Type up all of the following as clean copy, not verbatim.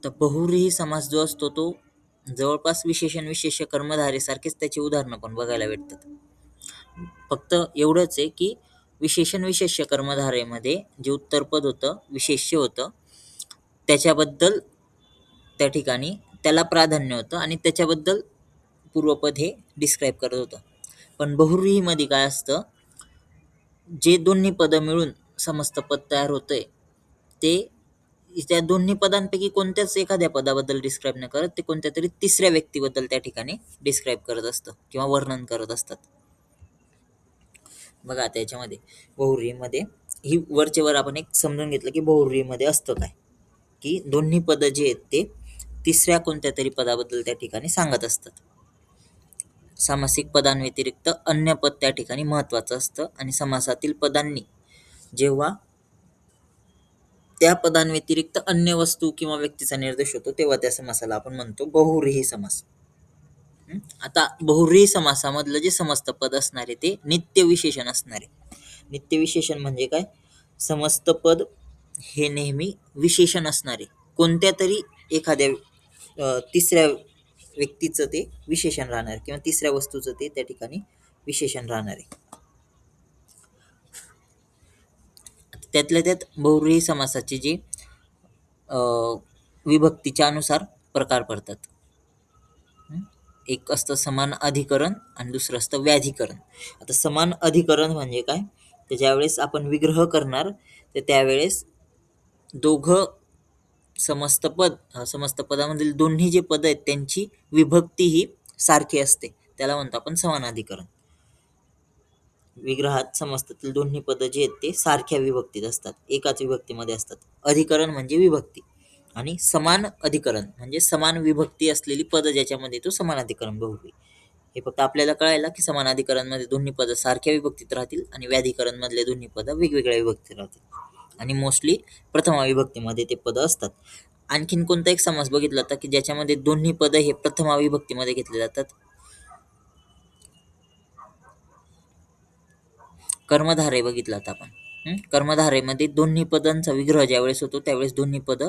तर बहुव्रीही समास जो असतो तो जवळपास विशेषण विशेष्य कर्मधारे सारखेच त्याची उदाहरणं पण बघायला भेटतात. फक्त एवढंच आहे की विशेषण विशेष्य कर्मधारेमध्ये जे उत्तरपद होतं, विशेष्य होतं, त्याच्याबद्दल त्या ठिकाणी त्याला प्राधान्य होतं आणि त्याच्याबद्दल पूर्वपद हे डिस्क्राईब करत होतं. पण बहुव्रीहीमध्ये काय असतं, जे दोन्ही पदं मिळून समस्त पद तयार होतंय ते त्या दोन्ही पदांपैकी कोणत्याच एखाद्या पदाबद्दल डिस्क्राईब न करत ते कोणत्या तरी तिसऱ्या व्यक्तीबद्दल त्या ठिकाणी डिस्क्राईब करत असतं किंवा वर्णन करत असतात. बघा त्याच्यामध्ये बहुव्रीहीमध्ये ही वरचे वर आपण एक समजून घेतलं की बहुव्रीहीमध्ये असतं काय, की दोन्ही पदं जे आहेत ते तिसऱ्या कोणत्या तरी पदाबद्दल त्या ठिकाणी सांगत असतात. सामासिक पदांव्यतिरिक्त अन्य पद त्या ठिकाणी महत्वाचं असतं आणि समासातील पदांनी जेव्हा त्या पदांव्यतिरिक्त अन्य वस्तू किंवा व्यक्तीचा निर्देश होतो तेव्हा त्या समासाला आपण म्हणतो बहुव्रीही समास. आता बहुव्रीही समासामधलं जे समस्त पद असणारे ते नित्य विशेषण असणारे. नित्य विशेषण म्हणजे काय, समस्त पद हे नेहमी विशेषण असणारे कोणत्या तरी एखाद्या तिसऱ्या व्यक्तीचं ते विशेषण राहणार किंवा तिसऱ्या वस्तूचं ते त्या ठिकाणी विशेषण राहणार आहे. त्यातल्या त्यात बहुव्रीही समासाचे जे विभक्तीच्या अनुसार प्रकार पडतात. एक असतं समान अधिकरण आणि दुसरं असतं व्याधिकरण. आता समान अधिकरण म्हणजे काय, तर ज्यावेळेस आपण विग्रह करणार तर त्यावेळेस दोघं समस्त पदामधील दोन्ही जे पद आहेत त्यांची विभक्ती ही सारखी असते, त्याला म्हणतो आपण समान अधिकरण. विग्रहात समस्तातील दोन्ही पद जे आहेत ते सारख्या विभक्तीत असतात, एकाच विभक्तीमध्ये असतात. अधिकरण म्हणजे विभक्ती आणि समान अधिकरण म्हणजे समान विभक्ती असलेली पद ज्याच्यामध्ये तो समान अधिकरण बहुव्रीही. हे फक्त आपल्याला कळायला की समान अधिकरण मध्ये दोन्ही पद सारख्या विभक्तीत राहतील आणि व्याधिकरण मधले दोन्ही पद वेगवेगळ्या विभक्तीत राहतील आणि मोस्टली प्रथमा विभक्तीमध्ये ते पद असतात. आणखीन कोणता एक समास बघितला होता की ज्याच्यामध्ये दोन्ही पद हे प्रथमा विभक्तीमध्ये घेतले जातात, कर्मधारय बघितला होता आपण. कर्मधारेमध्ये दोन्ही पदांचा विग्रह ज्यावेळेस होतो त्यावेळेस दोन्ही पद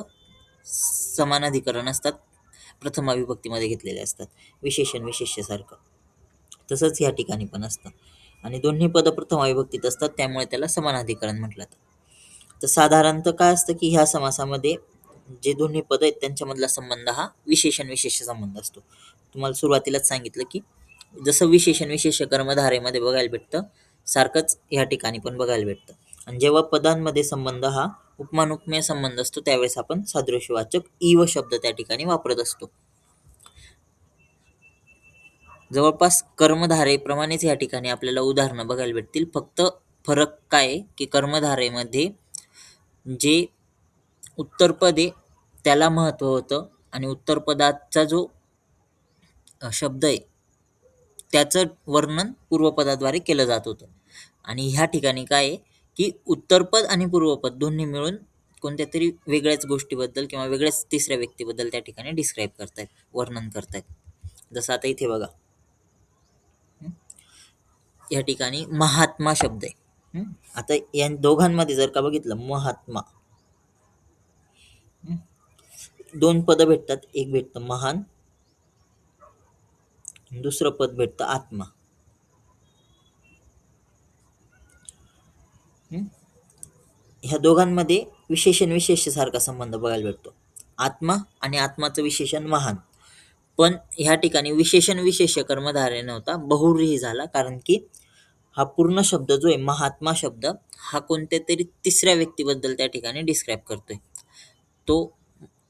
समान अधिकरण असतात, प्रथमा विभक्तीमध्ये घेतलेले असतात, विशेषण विशेष्य सारखं. तसंच या ठिकाणी पण असतं आणि दोन्ही पद प्रथमा विभक्तीत असतात त्यामुळे त्याला समान अधिकरण म्हटलं जातं. तर साधारणतः काय असतं की ह्या समासामध्ये जे दोन्ही पद आहेत त्यांच्यामधला संबंध हा विशेषण विशेष्य संबंध असतो. तुम्हाला सुरुवातीलाच सांगितलं की जसं विशेषण विशेष्य कर्मधारेमध्ये बघायला भेटतं सारखंच ह्या ठिकाणी पण बघायला भेटतं. आणि जेव्हा पदांमध्ये संबंध हा उपमान उपमेय संबंध असतो त्यावेळेस आपण सादृश्यवाचक इव शब्द त्या ठिकाणी वापरत असतो. जवळपास कर्मधारेप्रमाणेच या ठिकाणी आपल्याला उदाहरणं बघायला भेटतील. फक्त फरक काय आहे की कर्मधारेमध्ये जे उत्तरपद आहे त्याला महत्व होतं आणि उत्तरपदाचा जो शब्द आहे त्याचं वर्णन पूर्वपदाद्वारे केलं जात होतं. आणि ह्या ठिकाणी काय आहे की उत्तरपद आणि पूर्वपद दोन्ही मिळून कोणत्या तरी वेगळ्याच गोष्टीबद्दल किंवा वेगळ्याच तिसऱ्या व्यक्तीबद्दल त्या ठिकाणी डिस्क्राईब करतायत, वर्णन करतायत. जसं आता इथे बघा, या ठिकाणी महात्मा शब्द आहे. आता या दोघांमध्ये जर का बघितलं महात्मा, दोन पद भेटतात, एक भेटतं महान, दुसरं पद भेटतं आत्मा. ह्या दोघांमध्ये विशेषण विशेष्य सारखा संबंध बघायला भेटतो, आत्मा आणि आत्माचं विशेषण महान. पण ह्या ठिकाणी विशेषण विशेष्य कर्मधारय नव्हता, बहुव्रीही झाला, कारण की हा पूर्ण शब्द जो आहे महात्मा शब्द हा कोणत्या तरी तिसऱ्या व्यक्तीबद्दल त्या ठिकाणी डिस्क्राईब करतोय. तो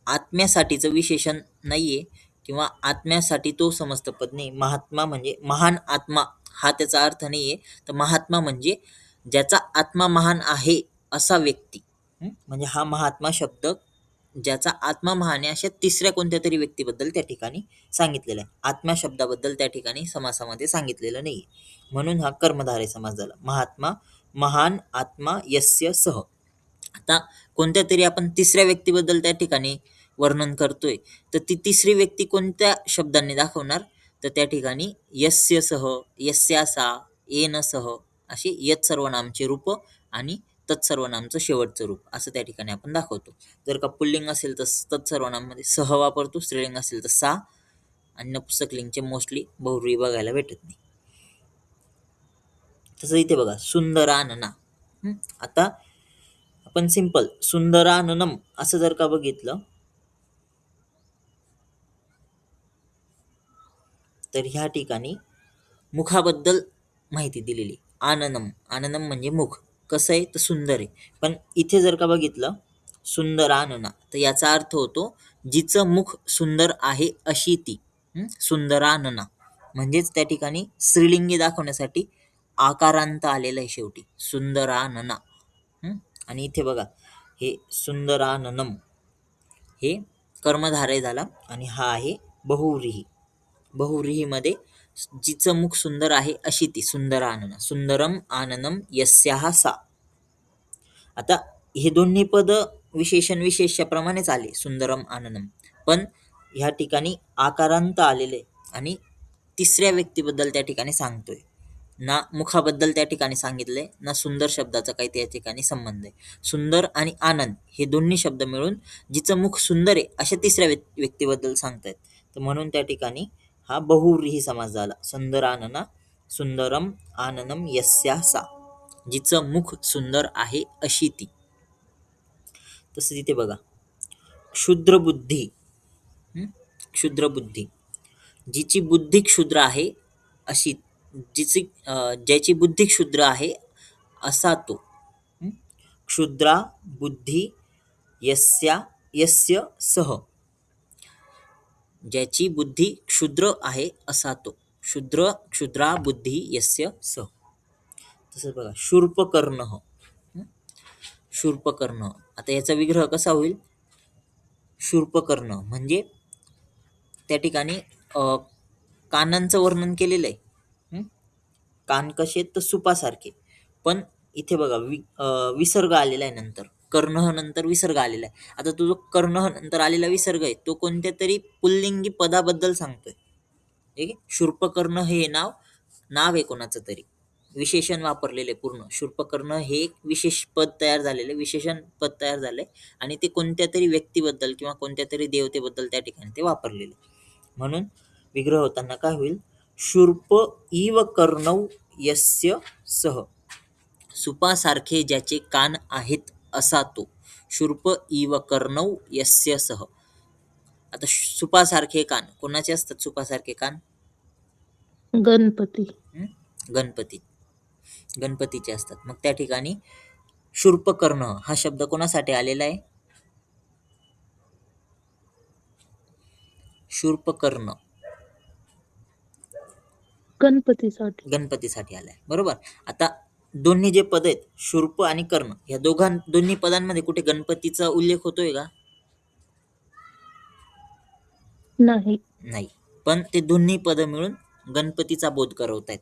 आत्म्यासाठीचं विशेषण नाहीये किंवा आत्म्यासाठी तो समस्त पद नाही. महात्मा म्हणजे महान आत्मा हा त्याचा अर्थ नाहीये. तर महात्मा म्हणजे ज्याचा आत्मा महान आहे असा व्यक्ती. म्हणजे हा महात्मा शब्द ज्याचा आत्मा महान आहे अशा तिसऱ्या कोणत्या तरी व्यक्तीबद्दल त्या ठिकाणी सांगितलेलं आहे. आत्मा शब्दाबद्दल त्या ठिकाणी समासामध्ये सांगितलेलं नाही, म्हणून हा कर्मधारय समास झाला. महात्मा, महान, आत्मा, यस्य, सह. आता कोणत्या तरी आपण तिसऱ्या व्यक्तीबद्दल त्या ठिकाणी वर्णन करतोय तर ती तिसरी व्यक्ती कोणत्या शब्दांनी दाखवणार, तर त्या ठिकाणी यस्य सह, यस्यासा, येन सह अशी यत सर्वनामची रूप आणि तत्सर्वनामचं शेवटचं रूप असं त्या ठिकाणी आपण दाखवतो. जर का पुल्लिंग असेल तर तत्सर्वनाममध्ये सह वापरतो, स्त्रीलिंग असेल तर सा, आणि नपुंसकलिंगचे मोस्टली बहुव्रीही बघायला भेटत नाही. तसं इथे बघा सुंदरानना. आता आपण सिंपल सुंदराननम असं जर का बघितलं तर ह्या ठिकाणी मुखाबद्दल माहिती दिलेली. आननम, आननम म्हणजे मुख कसं आहे तर सुंदर आहे. पण इथे जर का बघितलं सुंदरानना तर याचा अर्थ होतो जिचं मुख सुंदर आहे अशी ती. सुंदरानना म्हणजेच त्या ठिकाणी स्त्रीलिंगी दाखवण्यासाठी आकारांत आलेलं आहे शेवटी सुंदरानना. आणि इथे बघा हे सुंदराननम हे कर्मधारय झाला आणि हा आहे बहुव्रीही. बहुव्रीहीमध्ये जिचं मुख सुंदर आहे अशी ती सुंदरानना. सुंदरम आननम यस्याः सा. आता हे दोन्ही पद विशेषण विशेष्याप्रमाणेच आले सुंदरम आननम, पण ह्या ठिकाणी आकारांत आलेले आणि तिसऱ्या व्यक्तीबद्दल त्या ठिकाणी सांगतोय. ना मुखाबद्दल त्या ठिकाणी सांगितलंय ना सुंदर शब्दाचा काही त्या ठिकाणी संबंध आहे. सुंदर आणि आनंद हे दोन्ही शब्द मिळून जिचं मुख सुंदर आहे अशा तिसऱ्या व्यक्तीबद्दल सांगतायत. तर म्हणून त्या ठिकाणी हा बहुव्रीही समास झाला. सुंदरानना सुंदरम आननम यस्याः सा. जिचं मुख सुंदर आहे अशी ती. तसं तिथे बघा क्षुद्र बुद्धी. क्षुद्र बुद्धी जिची बुद्धी क्षुद्र आहे अशी, ज्याची बुद्धी क्षुद्र आहे असा तो. क्षुद्रा बुद्धी यस्य सह. ज्याची बुद्धी क्षुद्र आहे असा तो. क्षुद्रा बुद्धी यस्य सह. तसंच बघा शूर्पकर्ण. शूर्पकर्ण आता याचा विग्रह कसा होईल? शूर्पकर्ण म्हणजे त्या ठिकाणी कानांचं वर्णन केलेलं आहे. कान कसे तर सुपासारखे, पण इथे बघा विसर्ग आलेला आहे नंतर. कर्ण नंतर विसर्ग आलेला आहे. आता तो जो कर्ण नंतर आलेला विसर्ग आहे तो कोणत्या तरी पुल्लिंगी पदाबद्दल सांगतोय. ठीक आहे. शूर्पकर्ण हे नाव आहे कोणाचं तरी, विशेषण वापरलेले पूर्ण. शूर्पकर्ण हे एक विशेष पद तयार झालेले, विशेषण पद तयार झाले आणि ते कोणत्या तरी व्यक्तीबद्दल किंवा कोणत्या तरी देवतेबद्दल त्या ठिकाणी ते वापरलेले. म्हणून विग्रह होताना काय होईल? शूर्प इव कर्णौ यस्य सह. सुपासारखे ज्याचे कान आहेत असा तो. शूर्प इव कर्णौ यस्य सह. आता सुपासारखे कान कोणाचे असतात? सुपासारखे कान गणपती. गणपतीचे असतात. मग त्या ठिकाणी शूर्पकर्ण हा शब्द कोणासाठी आलेला आहे? शूर्पकर्ण गणपतीसाठी आलाय. बरोबर. आता दोन्ही जे पद आहेत शूर्प आणि कर्ण या दोन्ही पदांमध्ये कुठे गणपतीचा उल्लेख होतोय का? नाही. पण ते दोन्ही पद मिळून गणपतीचा बोध करवतायत.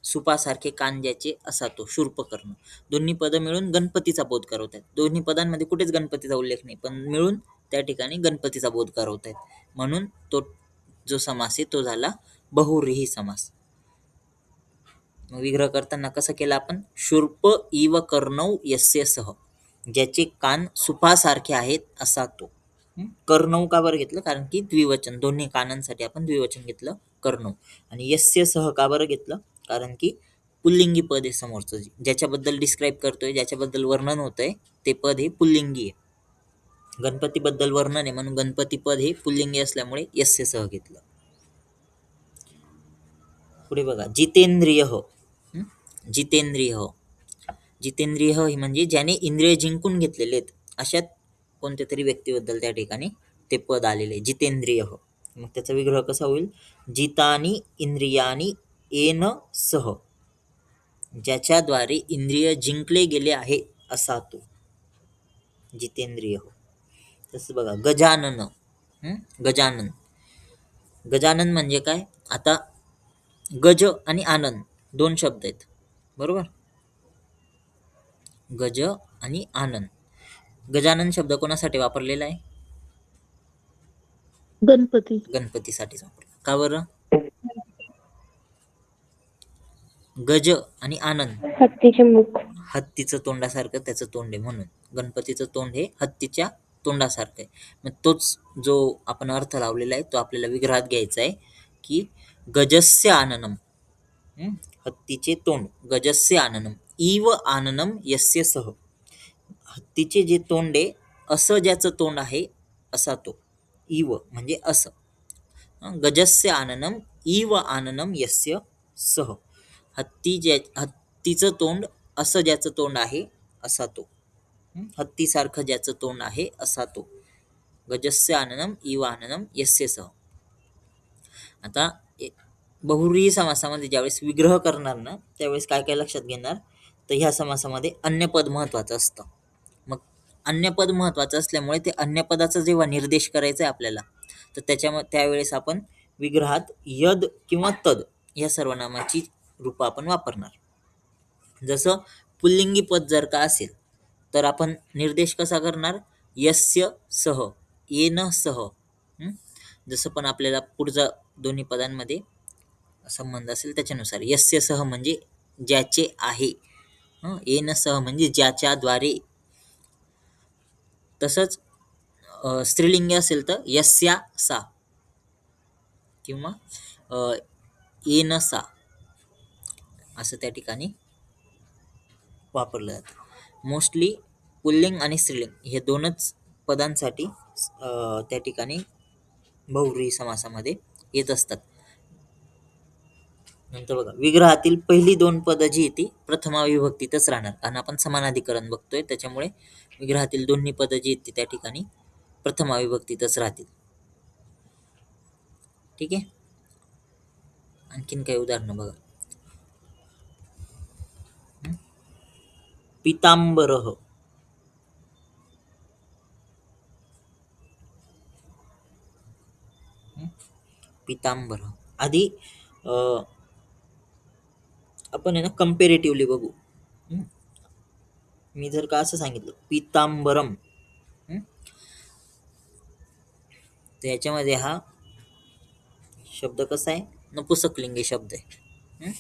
सुपासारखे कान ज्याचे असा तो शूर्पकर्ण. दोन्ही पद मिळून गणपतीचा बोध करवतायत. दोन्ही पदांमध्ये कुठेच गणपतीचा उल्लेख नाही, पण मिळून त्या ठिकाणी गणपतीचा बोध करवतायत. म्हणून तो जो समास आहे तो झाला बहुव्रीही समास. विग्रह करताना कसं केलं आपण? शूर्प इव कर्णौ यस्य सह. ज्याचे कान सुपासारखे आहेत असा तो. कर्णौ का बरं घेतलं? कारण की द्विवचन, दोन्ही कानांसाठी आपण द्विवचन घेतलं कर्णौ. आणि यस्य सह का बरं घेतलं? कारण की पुल्लिंगी पद आहे समोरचं, ज्याच्याबद्दल डिस्क्राईब करतोय, ज्याच्याबद्दल वर्णन होतंय ते पद हे पुल्लिंगी आहे. गणपतीबद्दल वर्णन आहे म्हणून गणपती पद हे पुल्लिंगी असल्यामुळे यस्य सह घेतलं. पुढे बघा जितेंद्रिय. जितेंद्रिय ही म्हणजे ज्याने इंद्रिय जिंकून घेतलेले आहेत अशा कोणत्या तरी व्यक्तीबद्दल त्या ठिकाणी ते पद आलेले जितेंद्रिय. मग त्याचा विग्रह कसा होईल? जितानी इंद्रियानी येन सह. ज्याच्याद्वारे इंद्रिय जिंकले गेले आहे असा तो जितेंद्रिय. तसं बघा गजानन. गजानन म्हणजे काय? आता गज आणि आनंद दोन शब्द आहेत. बरोबर. गज आणि आनंद. गजानन शब्द कोणासाठी वापरलेला आहे? गणपतीसाठीच वापरला. का बरं? गज आणि आनंद हत्तीचे मुख. हत्तीचं तोंडासारखं त्याचं तोंड आहे म्हणून गणपतीचं तोंड हे हत्तीच्या तोंडासारखं आहे. मग तोच जो आपण अर्थ लावलेला आहे तो आपल्याला विग्रहात घ्यायचा आहे की गजस्य आननम. हत्तीचे तोंड गजस्य आननम इव आननम यस्य सह. हत्तीचे जे तोंड आहे असं ज्याचं तोंड आहे असा तो. इव म्हणजे असं. गजस्य आननम इव आननम यस्य सह. हत्तीचं तोंड असं ज्याचं तोंड आहे असा तो. हत्तीसारखं ज्याचं तोंड आहे असा तो. गजस्य आननम इव आननम यस्य सह. आता बहुव्रीही समासामध्ये ज्यावेळेस विग्रह करणार ना त्यावेळेस काय काय लक्षात घेणार, तर ह्या समासामध्ये अन्यपद महत्वाचं असतं. मग अन्यपद महत्वाचं असल्यामुळे ते अन्यपदाचा जेव्हा निर्देश करायचा आहे आपल्याला तर त्यावेळेस आपण विग्रहात यद किंवा तद या सर्वनामाची रूपं आपण वापरणार. जसं पुल्लिंगी पद जर का असेल तर आपण निर्देश कसा करणार, यस्य सह, येन सह. जसं पण आपल्याला पुढचा दोन्ही पदांमध्ये संबंध असेल त्याच्यानुसार. यस्य सह म्हणजे ज्याचे आहे, येन सह म्हणजे ज्याच्याद्वारे. तसंच स्त्रीलिंगी असेल तर यस्या सा किंवा येन सा असं त्या ठिकाणी वापरलं जातं. मोस्टली पुल्लिंग आणि स्त्रीलिंग हे दोनच पदांसाठी त्या ठिकाणी बहुव्रीही समासामध्ये येत असतात. नंतर बघा विग्रहातील पहिली दोन पदं जी ती प्रथमा विभक्तीतच राहणार, कारण आपण समानाधिकरण बघतोय त्याच्यामुळे विग्रहातील दोन्ही पदं जी ती त्या ठिकाणी प्रथमा विभक्तीतच राहतील. ठीक आहे. आणखीन काही उदाहरणं बघा. पितांबरः. पितांबर. आधी आपण आहे ना कंपेरेटिव्हली बघू. मी जर का असं सांगितलं पितांबरम तर याच्यामध्ये हा शब्द कसा आहे, नपुंसकलिंगी शब्द आहे.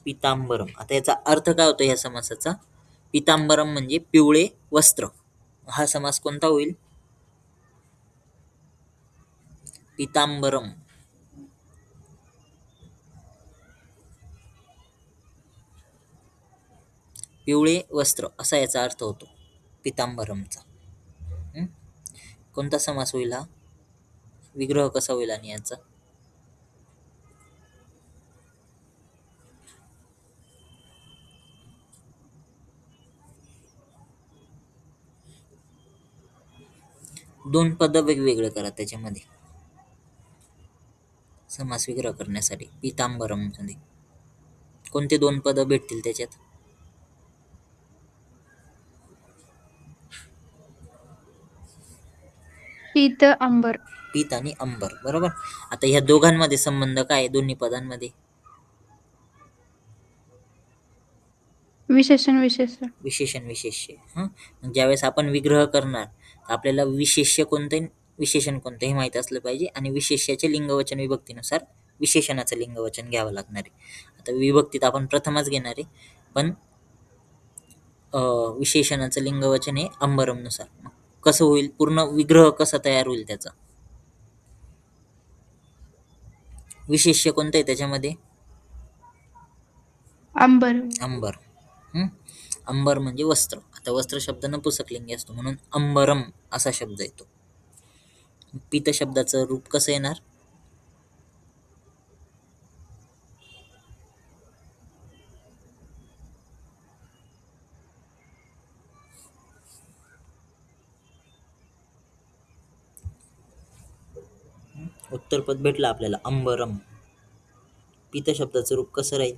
पितांबरम. आता याचा अर्थ काय होतो ह्या समासाचा, पितांबरम म्हणजे पिवळे वस्त्र. हा समास कोणता होईल, पितांबरम. पिवळे वस्त्र असा याचा अर्थ होतो पितांबरमचा. कोणता समास होईल हा, विग्रह कसा होईल आणि याचा, दोन पद वेगवेगळे करा त्याच्यामध्ये समास विग्रह करण्यासाठी. पितांबरम मध्ये कोणते दोन पद भेटतील त्याच्यात, पीत अंबर. पीत आणि अंबर. बरोबर. आता ह्या दोघांमध्ये संबंध काय दोन्ही पदांमध्ये, विशेषण विशेष्य. विशेषण विशेष्य. ज्यावेळेस आपण विग्रह करणार आपल्याला विशेष्य कोणते विशेषण कोणतं हे माहित असलं पाहिजे आणि विशेष्याच्या लिंगवचन विभक्तीनुसार विशेषणाचं लिंगवचन घ्यावं लागणार आहे. आता विभक्तीत आपण प्रथमच घेणार आहे पण विशेषणाचं लिंगवचन हे अंबरमनुसार. कसं होईल, पूर्ण विग्रह कसा तयार होईल त्याचा, विशेष्य कोणतं आहे त्याच्यामध्ये, अंबर. अंबर. अंबर म्हणजे वस्त्र. आता वस्त्र शब्द नपुंसकलिंगी असतो म्हणून अंबरम असा शब्द येतो. पीत शब्दाचं रूप कसं येणार, उत्तरपद भेटलं आपल्याला अंबरम. पीत शब्दाचं रूप कसं राहील,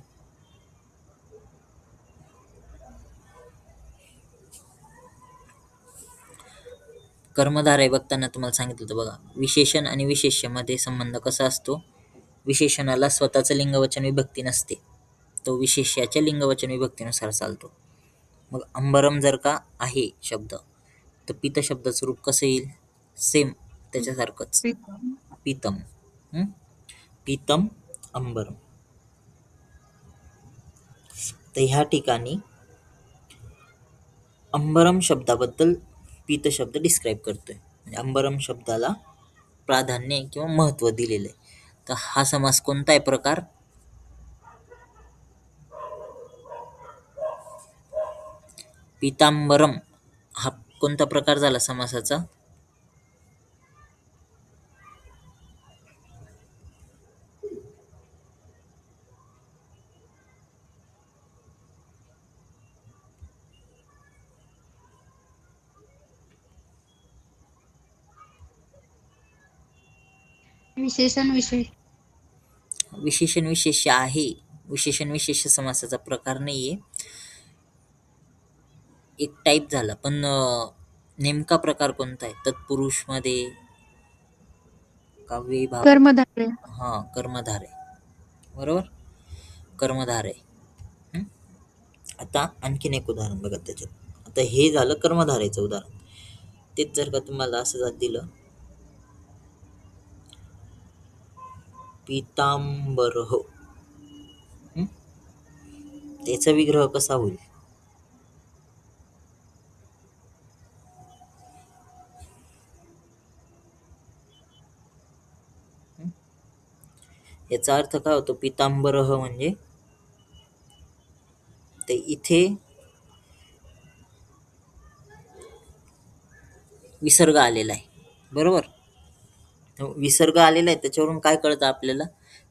कर्मधारय बघताना तुम्हाला सांगितलं होतं बघा, विशेषण आणि विशेष्यामध्ये संबंध कसा असतो, विशेषणाला स्वतःचं लिंगवचन विभक्ती नसते, तो विशेष्याच्या लिंगवचन विभक्तीनुसार चालतो. मग अंबरम जर का आहे शब्द तर पीत शब्दाचं रूप कसं येईल, सेम त्याच्यासारखंच, पीतम. पीतम अंबरम. तर ह्या ठिकाणी अंबरम शब्दाबद्दल पीत शब्द डिस्क्राईब करतोय. म्हणजे अंबरम शब्दाला प्राधान्य किंवा महत्त्व दिलेलं आहे. तर हा समास कोणता आहे प्रकार? पीतांबरम हा कोणता प्रकार झाला समासाचा? विशेषण विशेष. विशेषण विशेष्य आहे. विशेषण विशेष्य समासाचा प्रकार नाहीये. एक टाईप झाला, पण नेमका प्रकार कोणता आहे? तत्पुरुष मध्ये काव्यभाव. कर्मधारय. हा, कर्मधार आहे. बरोबर, कर्मधार आहे. हं? आता आणखीन एक उदाहरण बघा त्याच्यात. आता हे झालं कर्मधारेचं उदाहरण. तेच जर का तुम्हाला असं दिलं, पीतांबरः, त्याचा विग्रह कसा होईल? याचा अर्थ काय होतो? पीतांबरः म्हणजे ते इथे विसर्ग आलेला आहे. बरोबर, विसर्ग आलेला आहे, त्याच्यावरून काय कळतं आपल्याला?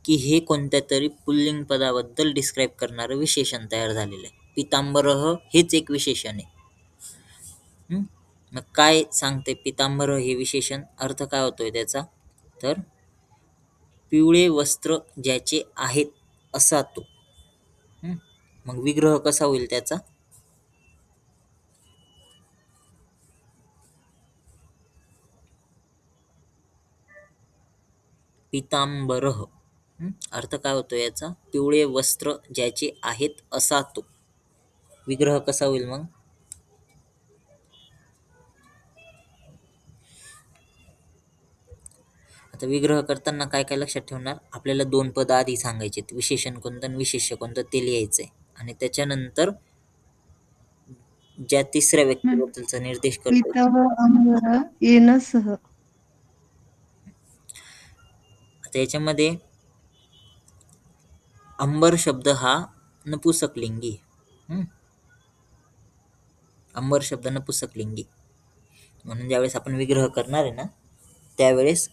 की हे कोणत्या तरी पुल्लिंग पदाबद्दल डिस्क्राईब करणारं विशेषण तयार झालेलं आहे. पीतांबरः हेच एक विशेषण आहे. मग काय सांगते पीतांबरः हे विशेषण? अर्थ काय होतोय त्याचा? तर पिवळे वस्त्र ज्याचे आहेत असा तो. मग विग्रह कसा होईल त्याचा? पीतांबरः. अर्थ काय होतो याचा? पिवळे वस्त्र ज्याचे आहेत असा तो. विग्रह कसा होईल मग? आता विग्रह करताना काय काय लक्षात ठेवणार? आपल्याला 2 पद आधी सांगायचे, विशेषण कोणतं आणि विशेष्य कोणतं ते लिहायचंय. आणि त्याच्यानंतर ज्या तिसऱ्या व्यक्तीबद्दलचा निर्देश करतो, पितः अंबर येन सह. आता याच्यामध्ये अंबर शब्द हा नपुसकलिंगी. अंबर शब्द नपुसकलिंगी, म्हणून ज्यावेळेस आपण विग्रह करणार आहे ना, त्यावेळेस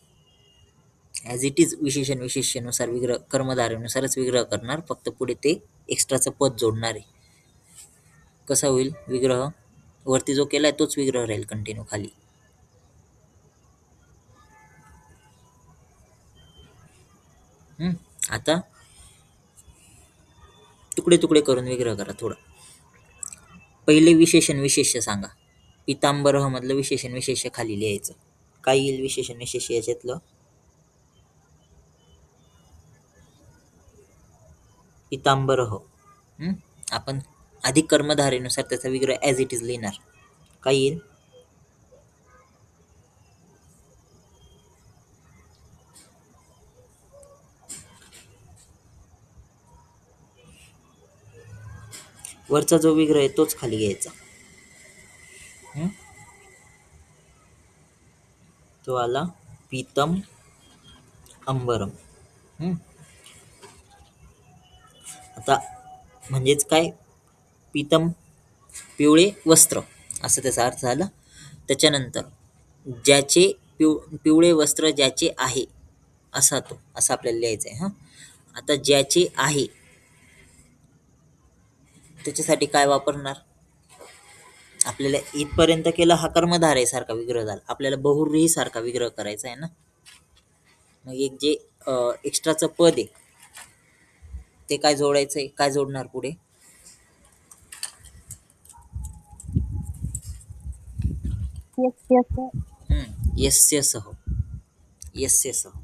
ॲज इट इज विशेषण विशेष्यानुसार विग्रह, कर्मधारेनुसारच विग्रह करणार, फक्त पुढे ते एक्स्ट्राचं पद जोडणार आहे. कसा होईल विग्रह? वरती जो केलाय तोच विग्रह राहील कंटिन्यू खाली. आता तुकडे तुकडे करून विग्रह करा थोडं. पहिले विशेषण विशेष्य सांगा. पीतांबरः मधलं विशेषण विशेष्य खाली लिहायचं. काय येईल विशेषण विशेष्य याच्यातलं? पीतांबरः. आपण आधी कर्मधारेनुसार त्याचा विग्रह ॲज इट इज लिहिणार. काय येईल? वरचा जो विग्रह आहे तोच खाली घ्यायचा. तो आला पीतम अंबरम. आता म्हणजेच काय? पीतम पिवळे वस्त्र, असं त्याचा अर्थ झाला. त्याच्यानंतर ज्याचे पिवळे वस्त्र ज्याचे आहे असा तो, असं आपल्याला लिहायचं आहे. आता ज्याचे आहे त्याच्यासाठी काय वापरणार? आपल्याला इथपर्यंत केलं, हा कर्मधारय सारखा विग्रह झाला. आपल्याला बहुव्रीही सारखा विग्रह करायचा आहे ना. मग एक जे एक्स्ट्राचं पद आहे ते काय जोडायचंय? काय जोडणार पुढे? यस्य सह. यस्य सह.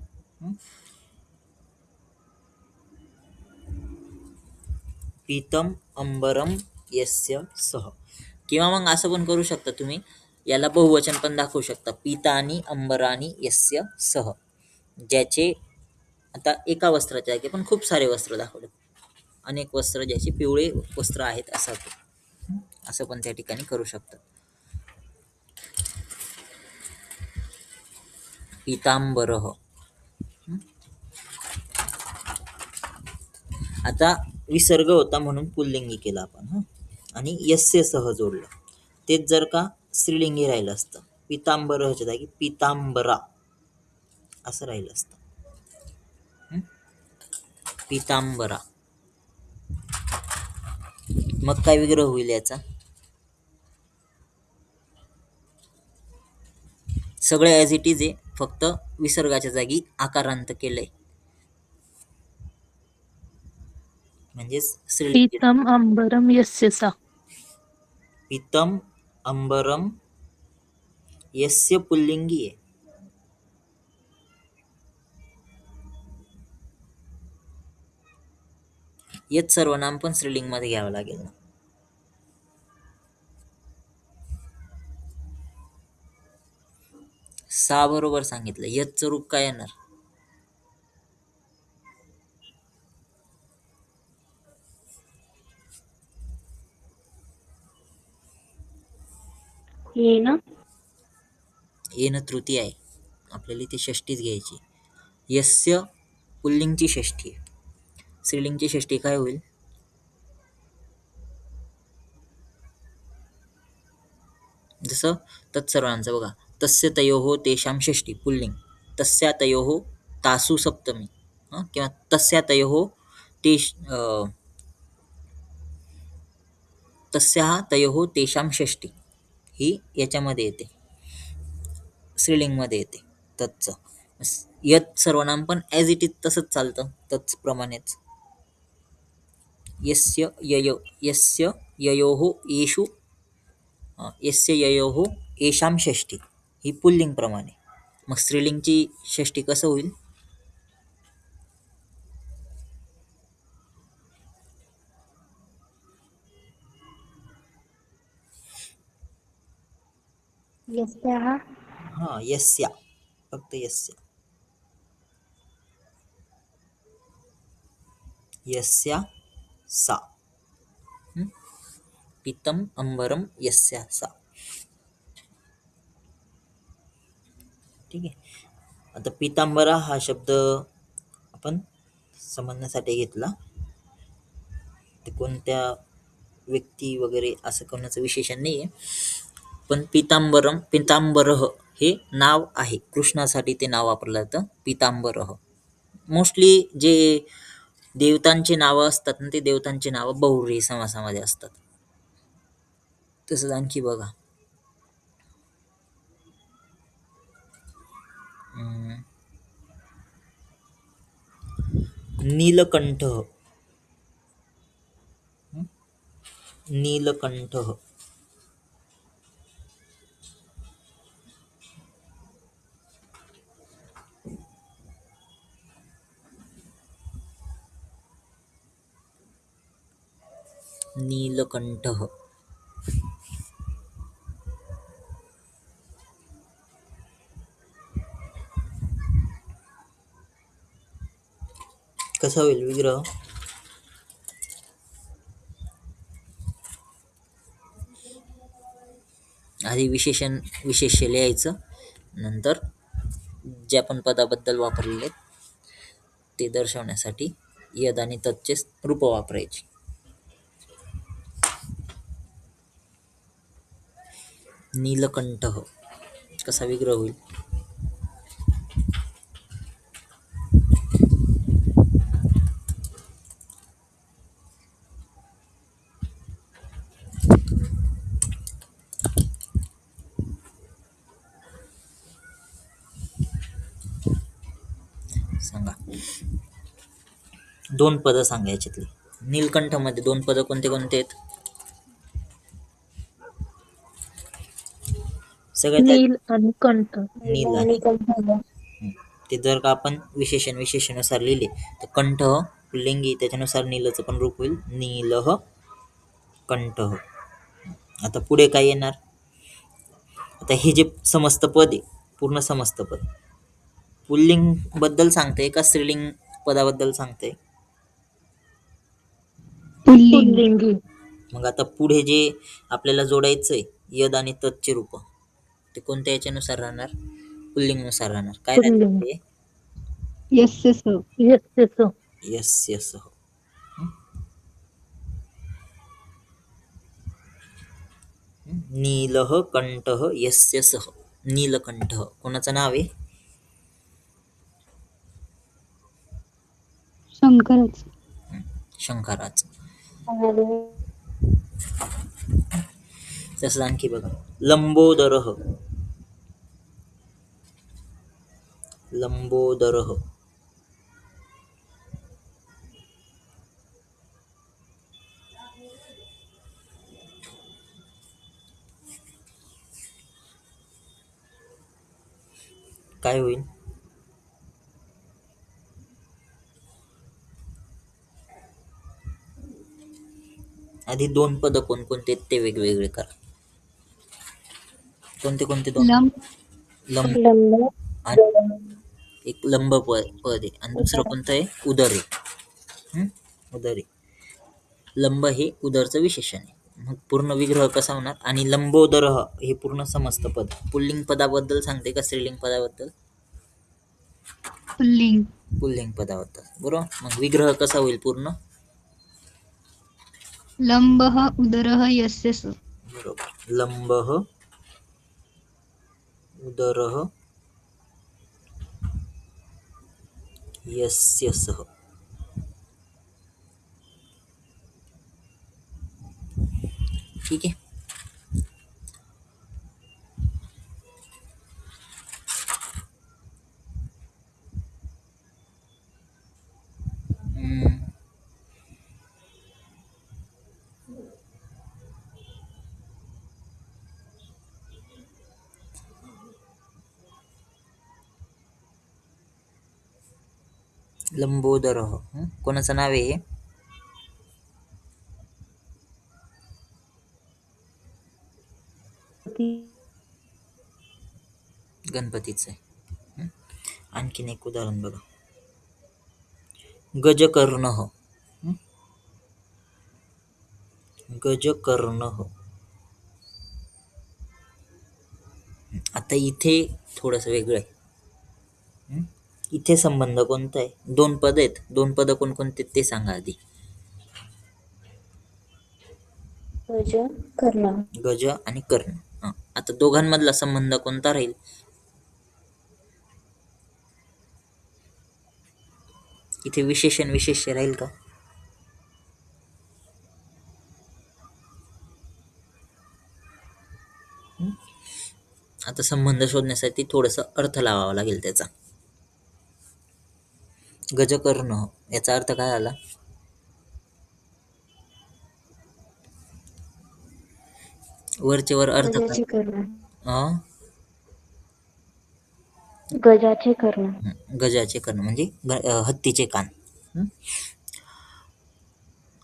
पीतम अंबरम यस्य सह. किंवा मग असं पण करू शकता तुम्ही, याला बहुवचन पण दाखवू शकता. पीतानी अंबरानी यस्य सह. ज्याचे, आता एका वस्त्राच्या जागी पण खूप सारे वस्त्र दाखवले, अनेक वस्त्र ज्याचे पिवळे वस्त्र आहेत असा तो. असं पण त्या ठिकाणी करू शकतात. पीतांबरः. आता विसर्ग होता म्हणून पुल्लिंगी केला आपण आणि यस्य सह जोडलं. तेच जर का स्त्रीलिंगी राहिलं असतं, पीतांबरच्या जागी पीतांबरा असं राहिलं असतं. पीतांबरा. मग काय विग्रह होईल याचा? सगळं ॲज इट इज आहे, फक्त विसर्गाच्या जागी आकारांत केलंय. म्हणजेच स्त्रीलिंगी. पीतम अंबरम यस्य सा. पीतम अंबरम यस्य पुल्लिंगी आहे. यत सर्वनाम पण स्त्रीलिंग मध्ये घ्यावं लागेल ना. सा बरोबर सांगितलं. यतचं रूप काय येणार? येन. येन तृतीय आहे, आपल्याला इथे षष्टीच घ्यायची. यस्य पुल्लिंगची षष्ठी आहे, स्त्रीलिंगची षष्ठी काय होईल? जसं तत्सर्वांचं बघा, तस्य तयोः तेषां षष्ठी पुल्लिंग, तस्या तयोः तासु सप्तमी, किंवा तस्या तयोः तस्याः तयोः तेषां षष्ठी ही याच्यामध्ये येते, स्त्रीलिंगमध्ये येते तत्चं. यत सर्वनाम पण ॲज इट इज तसंच चालतं, तत्च प्रमाणेच. यस्य ययोः येषु यस्य ययोः येषां षष्ठी ही पुल्लिंग प्रमाणे. मग स्त्रीलिंगची षष्ठी कसं होईल? यस्याः. यस्या, फक्त यस्या. यस्या सा. पीतम अंबरम यस्या सा. ठीक आहे. आता पीतांबरा हा शब्द आपण समजण्यासाठी घेतला. ते कोणत्या व्यक्ती वगैरे असं कोणाचं विशेषण नाही आहे, पण पीतांबरः हे नाव आहे. कृष्णासाठी ते नाव वापरलं जातं, पीतांबरः. मोस्टली जे देवतांची नावं असतात ना, ते देवतांची नावं बहुव्रीही समासामध्ये असतात. तसंच आणखी बघा, नीलकंठ. नीलकंठ. नीलकंठ. कसा होईल विग्रह? आधी विशेषण विशेष्य लिहायचं, नंतर ज्या पण पदाबद्दल वापरलेले ते दर्शवण्यासाठी यद आणि तत्चे रूप वापरायची. नीलकंठ कसा विग्रह होईल? सांगा. 2 पदं सांगायची. नीलकंठ मध्ये 2 पदं कोणते कोणते आहेत? सगळ्यात नील आणि कंठ. नील आहे. ते जर का आपण विशेषणानुसार लिहिले तर कंठ पुल्लिंगी, त्याच्यानुसार नीलचं पण रूप होईल नीलः कंठ. आता पुढे काय येणार? आता हे जे समस्त पद आहे, पूर्ण समस्त पद पुल्लिंग बद्दल सांगते का स्त्रीलिंग पदाबद्दल सांगते? पुल्लिंगी. मग आता पुढे जे आपल्याला जोडायचंय यद आणि ततचे रूप, ते कोणत्या याच्यानुसार राहणार? पुल्लिंगनुसार राहणार. काय पुल्लिंग. राहते? यस्य स. यस्य स. यस्य सह. नीलः कंठः यस्य सह. नीलकंठ कोणाचं नाव आहे? शंकरच. शंकराचं. तसं आणखी बघा, लंबोदरः. लंबोदरः काय होईल? आधी दोन पद कोणकोणते ते वेगवेगळे करा. कोणते कोणते दोन? लम. लंब लंब. आणि एक लंब पद आहे आणि दुसरं कोणतं आहे? उदर आहे. उदर आहे. लंब हे उदरचं विशेषण आहे. मग पूर्ण विग्रह कसा होणार? आणि लंबोदरः हे पूर्ण समस्त पद. पुल्लिंग पदाबद्दल सांगते का स्त्रीलिंग पदाबद्दल? पुल्लिंग. पुल्लिंग पदाबद्दल, बरोबर. मग विग्रह कसा होईल पूर्ण? लंबः उदरः यस्य स. बरोबर. लंबः उदरः यस्य सह. ठीक आहे. लंबोदरः कोणाचं नाव आहे? गणपतीचं आहे. आणखीन एक उदाहरण बघा, गजकर्णः. गजकर्णः. आता इथे थोडस वेगळं आहे. इथे संबंध कोणता आहे? दोन पद आहेत. दोन पद कोणकोणते ते सांगा आधी. गज कर्ण. गज आणि कर्ण. आता दोघांमधला संबंध कोणता राहील? इथे विशेषण विशेष्य राहील का? आता संबंध शोधण्यासाठी थोडस अर्थ लावावा लागेल त्याचा. गजकर्ण याचा अर्थ काय आला? वरचे वर अर्थ काय? गजाचे कर्ण. अं? गजाचे कर्ण. गजाचे कर्ण म्हणजे हत्तीचे कान.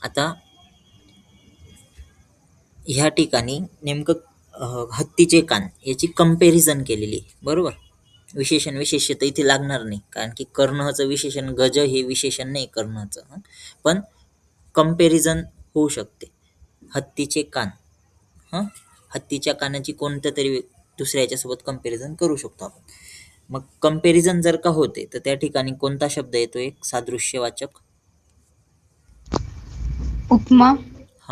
आता ह्या ठिकाणी नेमकं हत्तीचे कान याची कंपॅरिझन केलेली, बरोबर. विशेषण विशेष्य तर इथे लागणार नाही, कारण की कर्णचं विशेषण, गज हे विशेषण नाही कर्णचं. पण कंपॅरिझन होऊ शकते. हत्तीचे कान, हत्तीच्या कानाची कोणत्या तरी दुसऱ्या याच्यासोबत कंपॅरिझन करू शकतो आपण. मग कंपॅरिझन जर का होते तर त्या ठिकाणी कोणता शब्द येतो? एक सादृश्यवाचक. उपमा.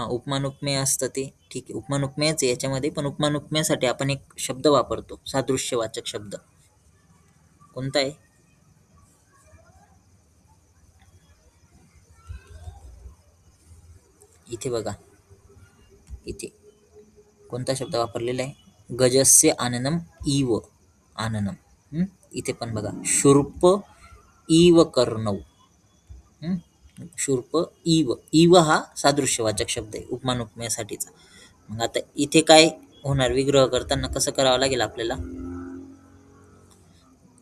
उपमान उपमेय असतं ते. ठीक आहे, उपमान उपमेयच आहे याच्यामध्ये, पण उपमान उपमेयासाठी आपण एक शब्द वापरतो, सादृश्यवाचक शब्द. कोणता आहे? इथे बघा, इथे कोणता शब्द वापरलेला आहे? गजस्य आननम इव. आननम. इथे पण बघा, शूर्प इव कर्णव. शूर्प इव. इव हा सादृश्यवाचक शब्द आहे उपमान उपमेयासाठीचा. मग आता इथे काय होणार? विग्रह करताना कसं करावं लागेल आपल्याला?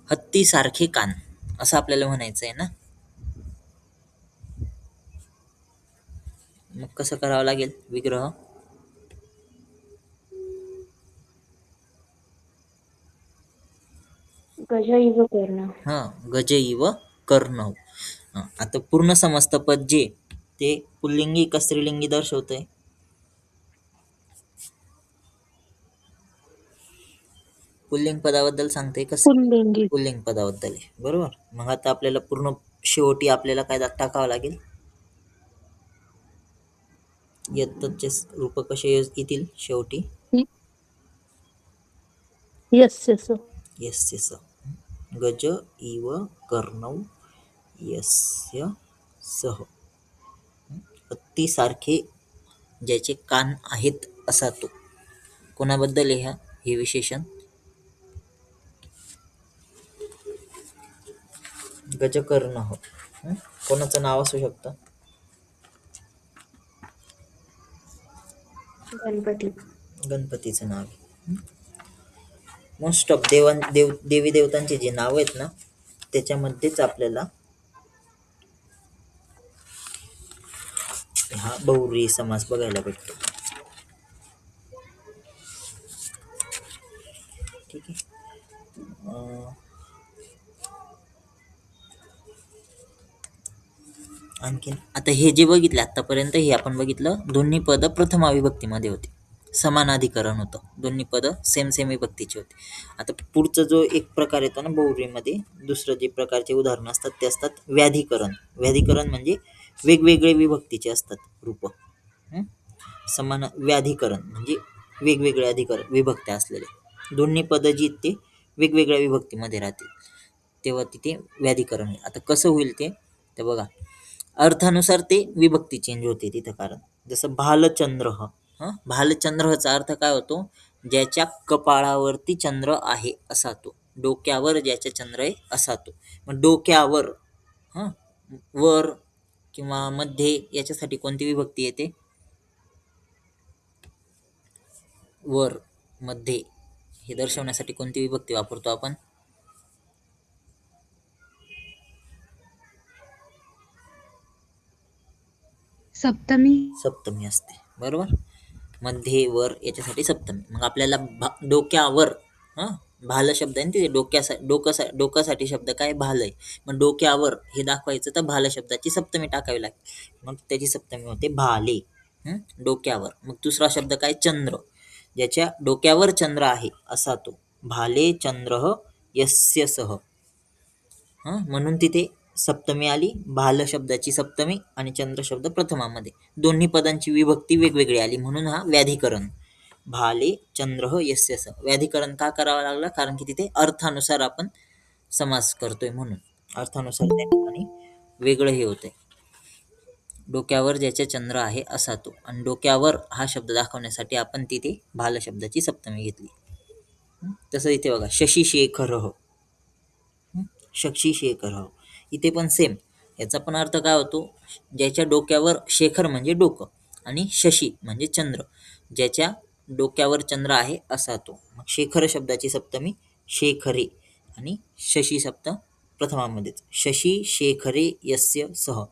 हत्ती सारखे कान असं आपल्याला म्हणायचं आहे ना. मग कसं करावं लागेल विग्रह? गज इव कर्ण. गज इव कर्ण. आता पूर्ण समस्त पद जे ते पुल्लिंगी का स्त्रीलिंगी दर्शवतंय? पुल्लिंग पदाबद्दल सांगते कसं पुल्लिंगी. पुल्लिंग पदाबद्दल आहे बरोबर. मग आता आपल्याला पूर्ण शेवटी आपल्याला काय टाकावं लागेल, यत्तचे रूप कसे येतील शेवटी, यस्य स. यस्य स. गज इव कर्णौ यस्य सह. हत्तीसारखे ज्याचे कान आहेत असा तो. कोणाबद्दल आहे हे विशेषण, गजकर्ण हो. कोणाचं नाव असू शकतं, गणपती. गणपतीचं नाव आहे. मोस्ट ऑफ देवी देवतांची जी नाव आहेत ना त्याच्यामध्येच आपल्याला हा बहुव्रीही समास बघायला भेटतो. ठीक आहे. आणखीन आता हे जे बघितलं आतापर्यंत हे आपण बघितलं दोन्ही पद प्रथमा विभक्तीमध्ये होते, समानाधिकरण होतं, दोन्ही पद सेम विभक्तीचे होते. आता पुढचा जो एक प्रकार येतो ना बहुव्रीहीमध्ये, दुसरं जे प्रकारचे उदाहरणं असतात ते असतात व्याधिकरण. व्याधिकरण म्हणजे वेगवेगळे विभक्तीचे असतात रूप. समान व्याधिकरण म्हणजे वेगवेगळे अधिकरण विभक्त्या असलेले दोन्ही पद जी आहेत ते वेगवेगळ्या विभक्तीमध्ये राहतील तेव्हा तिथे व्याधिकरण होईल. आता कसं होईल ते बघा, अर्थानुसार ते विभक्ती चेंज होते तिथं. कारण जसं भालचंद्र, भालचंद्रचा अर्थ काय होतो, ज्याच्या कपाळावरती चंद्र आहे असा तो, डोक्यावर ज्याच्या चंद्र आहे असा तो. मग डोक्यावर वर किंवा मध्ये याच्यासाठी कोणती विभक्ती येते, वर मध्ये हे दर्शवण्यासाठी कोणती विभक्ती वापरतो आपण, सप्तमी. सप्तमी असते बरोबर. मध्ये वर याच्यासाठी सप्तमी. मग आपल्याला डोक्यावर भाल शब्द आहे तिथे, डोक्यासाठी शब्द काय भाल आहे. मग डोक्यावर हे दाखवायचं तर भाल शब्दाची सप्तमी टाकावी लागते, मग त्याची सप्तमी होते भाले. डोक्यावर. मग दुसरा शब्द काय, चंद्र, ज्याच्या डोक्यावर चंद्र आहे असा तो, भाले चंद्र यस्य सह. म्हणून तिथे सप्तमी आली, भाल शब्दाची सप्तमी आणि चंद्र शब्द प्रथमामध्ये, दोन्ही पदांची विभक्ती वेगवेगळी आली म्हणून हा व्याधिकरण. भाले चंद्र यस्य सह. व्याधिकरण का करावं लागलं, कारण की तिथे अर्थानुसार आपण समास करतोय म्हणून, अर्थानुसार त्या ठिकाणी वेगळं हे होतंय. डोक्यावर ज्याच्या चंद्र आहे असा तो, आणि डोक्यावर हा शब्द दाखवण्यासाठी आपण तिथे भाल शब्दाची सप्तमी घेतली. तसं इथे बघा, शशी शेखर, शशी शेखर, इथे पण सेम. याचा पण अर्थ काय होतो, ज्याच्या डोक्यावर, शेखर म्हणजे डोकं आणि शशी म्हणजे चंद्र, ज्याच्या डोक्यावर चंद्र आहे असा तो. मग शेखर शब्दाची सप्तमी शेखरे आणि शशी शब्द प्रथमामध्येच, शशी शेखरे यस्य सह,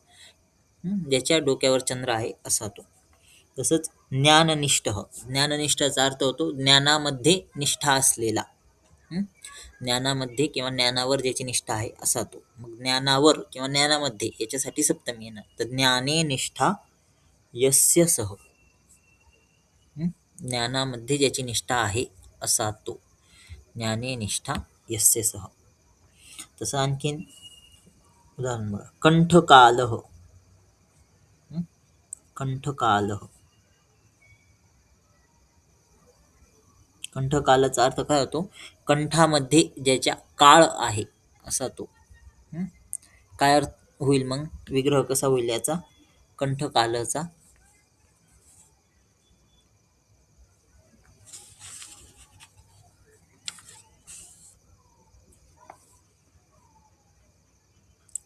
ज्याच्या डोक्यावर चंद्र आहे असा तो. तसंच ज्ञाननिष्ठ, ज्ञाननिष्ठाचा अर्थ होतो ज्ञानामध्ये निष्ठा असलेला, ज्ञानामध्ये किंवा ज्ञानावर ज्याची निष्ठा आहे असा तो. मग ज्ञानावर किंवा ज्ञानामध्ये याच्यासाठी सप्तमी येणार, तर ज्ञाने निष्ठा यस्य सह, ज्ञानामध्ये ज्याची निष्ठा आहे असा तो, ज्ञाने निष्ठा यस्य सह. तसं आणखीन उदाहरण बघा, कंठकालः, कंठकालः, कंठकालाचा अर्थ काय होतो, कंठामध्ये ज्याच्या काळ आहे असा तो. काय अर्थ होईल मग, विग्रह कसा होईल याचा, कंठकालचा,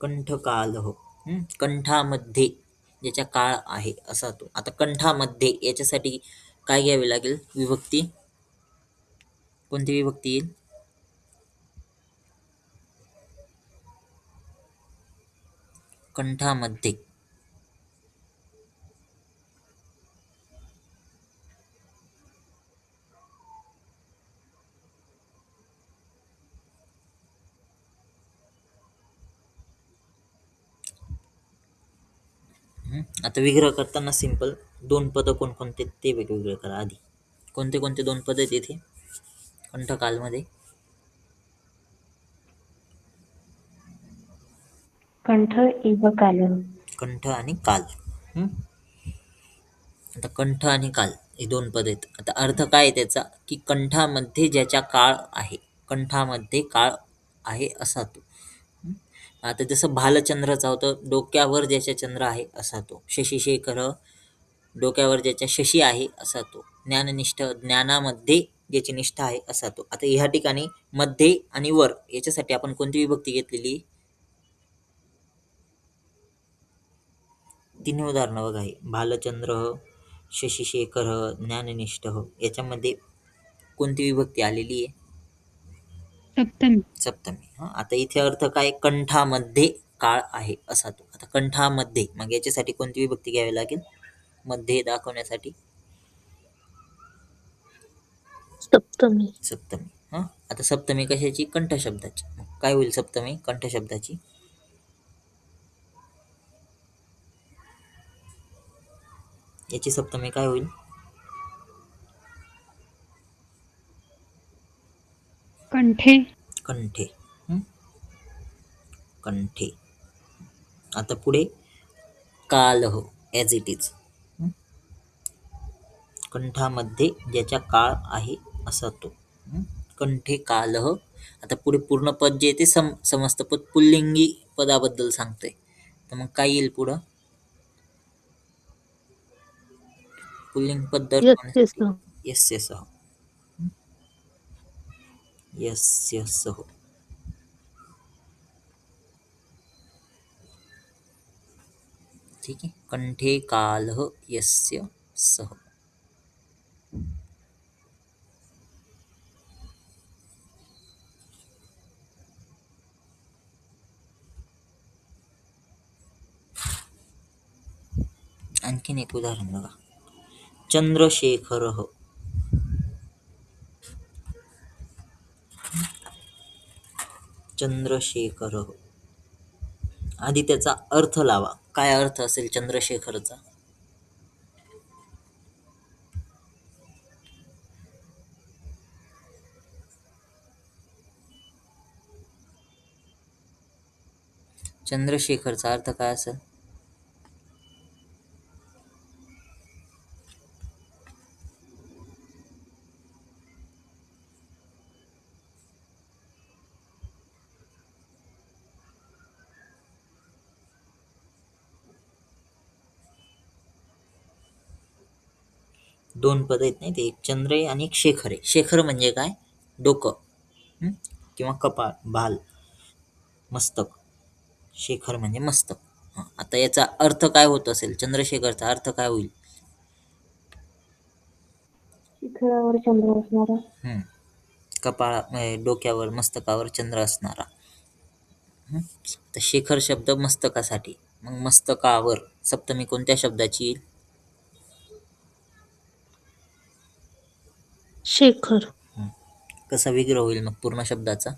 कंठकालः, कंठामध्ये ज्याच्या काळ आहे असा तो. आता कंठामध्ये याच्यासाठी काय घ्यावी लागेल विभक्ती, कोणती विभक्ती येईल, कंठामध्ये. आता विग्रह करताना सिंपल दोन पद कोणकोणते ते वेगवेगळे करा. आधी कोणते कोणते दोन पद आहेत इथे कंठकालमध्ये, कंठ इव काल. कंठ आणि काल. हं? आता कंठ आणि काल हे दोन पद आहेत. आता अर्थ काय आहे त्याचा, की कंठामध्ये ज्याच्या काळ आहे, कंठामध्ये काळ आहे असा तो. हं? आता जसं भालचंद्रचा होतं, डोक्यावर ज्याच्या चंद्र आहे असा तो. शशिशेखर, डोक्यावर ज्याच्या शशी आहे असा तो. ज्ञाननिष्ठ, ज्ञानामध्ये ज्याची निष्ठा आहे असा तो. आता ह्या ठिकाणी मध्ये आणि वर याच्यासाठी आपण कोणती विभक्ती घेतलेली? तिन्ही उदाहरणं बघा ही. भालचंद्र, शशिशेखर, ज्ञाननिष्ठ याच्यामध्ये कोणती विभक्ती आलेली आहे? सप्तमी. सप्तमी. हं, आता इथे अर्थ काय, कंठामध्ये काळ आहे असा तो. आता कंठामध्ये मग याच्यासाठी कोणती विभक्ती घ्यावी लागेल मध्ये दाखवण्यासाठी? सप्तमी. सप्तमी. हं, आता सप्तमी कशाची? कंठ शब्दाची. मग काय होईल सप्तमी कंठ शब्दाची? याची सप्तमी काय होईल? कंठे. कंठे. हं? कंठे. आता पुढे कालह ॲज इट इज. कंठामध्ये ज्याच्या काळ आहे असा तो. हं? कंठे कालह. आता पुढे पूर्ण पद जे आहे ते समस्त पद पुल्लिंगी पदाबद्दल सांगतंय. तर मग काय येईल पुढं? पुल्लिंग पद दर्शवण्यासाठी यस्यसह. यस्यसह. हं? यस्यसह. ठीक आहे. कंठे कालह यस्य सह. आणखीन एक उदाहरण बघा. चंद्रशेखरः. चंद्रशेखरः. आधी त्याचा अर्थ लावा. काय अर्थ असेल चंद्रशेखरचा? चंद्रशेखरचा अर्थ काय असेल? दोन पद आहेत नाही ते, एक चंद्र आहे आणि एक शेखर आहे. शेखर म्हणजे काय? डोकं. हं? किंवा कपाळ, भाल, मस्तक. शेखर म्हणजे मस्तक. हं, आता याचा अर्थ काय होत असेल? चंद्रशेखरचा अर्थ काय होईल? शिखरावर चंद्र असणारा. हं, डोक्यावर, मस्तकावर चंद्र असणारा. हं? तर शेखर शब्द मस्तकासाठी. मग मस्तकावर सप्तमी कोणत्या शब्दाची येईल? शेखर. कसा विग्रह होईल मग पूर्ण शब्दाचा?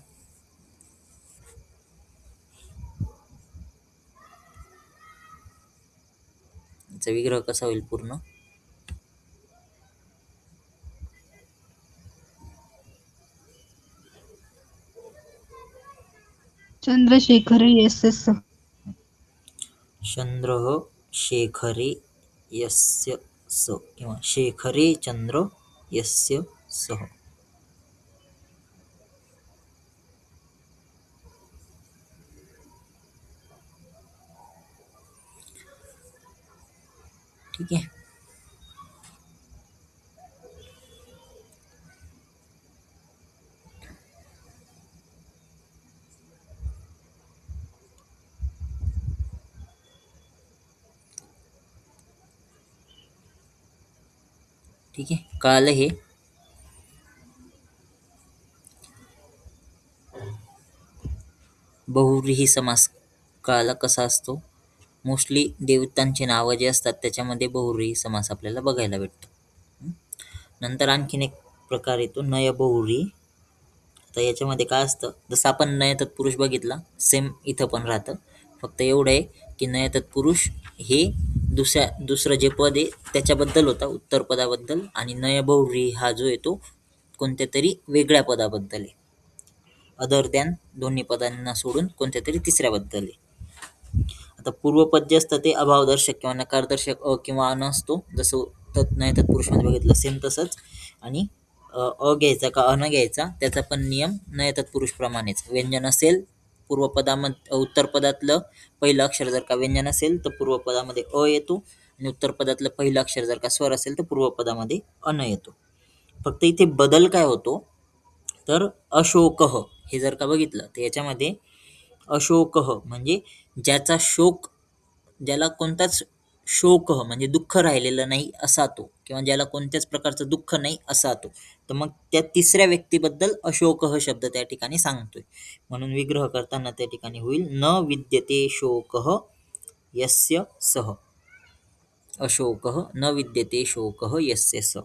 याचा विग्रह कसा होईल पूर्ण? चंद्रशेखर यस्य सह. चंद्र शेखरे यस्य स किंवा शेखरे चंद्र यस्य सह. ठीक आहे. ठीक आहे, कळालं हे? बहुव्रीही समास कळाला कसा असतो? मोस्टली देवतांची नावं जे असतात त्याच्यामध्ये बहुव्रीही समास आपल्याला बघायला भेटतो. नंतर आणखीन एक प्रकार येतो नय बहुव्रीही. तर याच्यामध्ये काय असतं, जसं आपण नय तत्पुरुष बघितला सेम इथं पण राहतं. फक्त एवढं आहे की नय तत्पुरुष हे दुसरं जे पद आहे त्याच्याबद्दल होता, उत्तर पदाबद्दल, आणि नय बहुव्रीही हा जो येतो कोणत्या तरी वेगळ्या पदाबद्दल आहे. अदर दॅन दोन्ही पदांना सोडून कोणत्या तरी तिसऱ्याबद्दल आहे. आता पूर्वपद जे असतं ते अभावदर्शक किंवा नकारदर्शक अ किंवा अन असतो, जसं नाही तत्पुरुषमध्ये बघितलं सेम तसंच. आणि अ घ्यायचा का अन घ्यायचा त्याचा पण नियम नाही तत्पुरुषप्रमाणेच. व्यंजन असेल पूर्वपदामध्ये, उत्तरपदातलं पहिलं अक्षर जर का व्यंजन असेल तर पूर्वपदामध्ये अ येतो, आणि उत्तरपदातलं पहिलं अक्षर जर का स्वर असेल तर पूर्वपदामध्ये अन येतो. फक्त इथे बदल काय होतो तर अशोकः हे जर का बघितलं तर याच्यामध्ये अशोकः म्हणजे ज्याचा शोक, ज्याला कोणताच शोक म्हणजे दुःख राहिलेलं नाही असा तो, किंवा ज्याला कोणत्याच प्रकारचं दुःख नाही असा तो. तर मग त्या तिसऱ्या व्यक्तीबद्दल अशोकः शब्द त्या ठिकाणी सांगतोय. म्हणून विग्रह करताना त्या ठिकाणी होईल न विद्यते शोकः यस्य सः. अशोकः न विद्यते शोकः यस्य सः.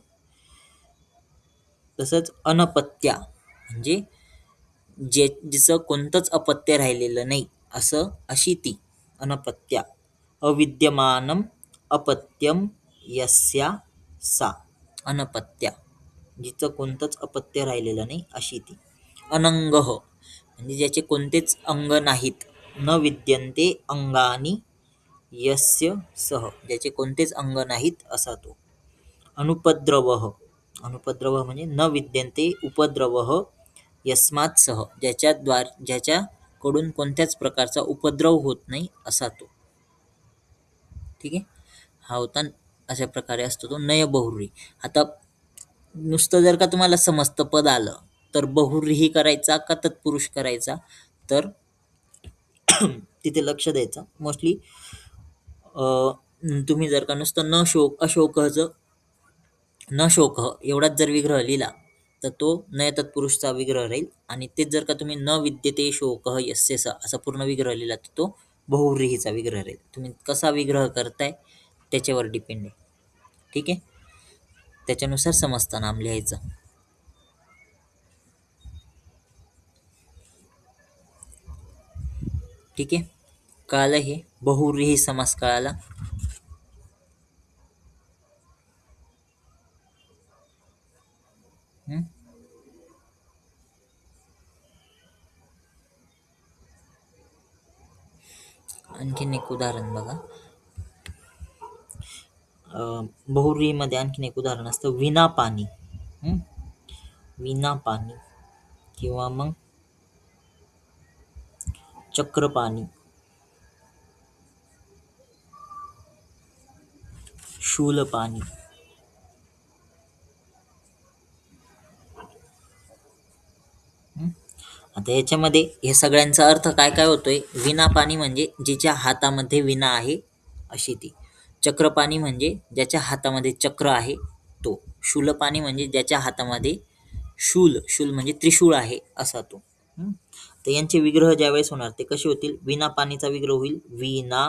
तसंच अनपत्या म्हणजे जिचं कोणतंच अपत्य राहिलेलं नाही असं, अशी ती अनपत्या. अविद्यमानम अपत्यम यस्या सा. अनपत्या जिचं कोणतंच अपत्य राहिलेलं नाही अशी ती. अनंगः म्हणजे ज्याचे कोणतेच अंग नाहीत. न विद्यन्ते अंगानी यस्य सः. ज्याचे कोणतेच अंग नाहीत असा तो. अनुपद्रवः. अनुपद्रवः म्हणजे न विद्यन्ते उपद्रवः यस्मात् सः. ज्याच्याकडून कोणत्याच प्रकारचा उपद्रव होत नाही असा तो. ठीक आहे. हा होता अशा प्रकारे असतो तो नय बहुव्रीही. आता नुसतं जर का तुम्हाला समजतं पद आलं तर बहुव्रीही करायचा का तत्पुरुष करायचा, तर तिथे लक्ष द्यायचं. मोस्टली तुम्ही जर का नुसतं न शोक अशोकचं न शोकः एवढाच जर विग्रह लिहिला तर तो नय तत्पुरुषचा विग्रह राहील. आणि तेच जर का तुम्ही न विद्यते शोकः यस्य स असा पूर्ण विग्रह लिहिला तर तो बहुव्रीहीचा विग्रह राहील. तुम्ही कसा विग्रह करताय त्याच्यावर डिपेंड आहे. ठीक आहे. त्याच्यानुसार समजतं नाम लिहायचं. ठीक आहे. कळालं हे बहुव्रीही समास कळाला. आणखीन एक उदाहरण बघा. बहुव्रीहीमध्ये आणखीन एक उदाहरण असतं विना पाणी. विना पाणी किंवा मग चक्रपाणी, शूलपाणी. आता याच्यामध्ये हे सगळ्यांचा अर्थ काय काय होतोय. विना पाणी म्हणजे जिच्या हातामध्ये विना आहे अशी ती. चक्रपाणी म्हणजे ज्याच्या हातामध्ये चक्र आहे तो. शूलपाणी म्हणजे ज्याच्या हातामध्ये शूल म्हणजे त्रिशूळ आहे असा तो. तर यांचे विग्रह ज्यावेळेस होणार ते कसे होतील. विना पाणीचा विग्रह होईल विना.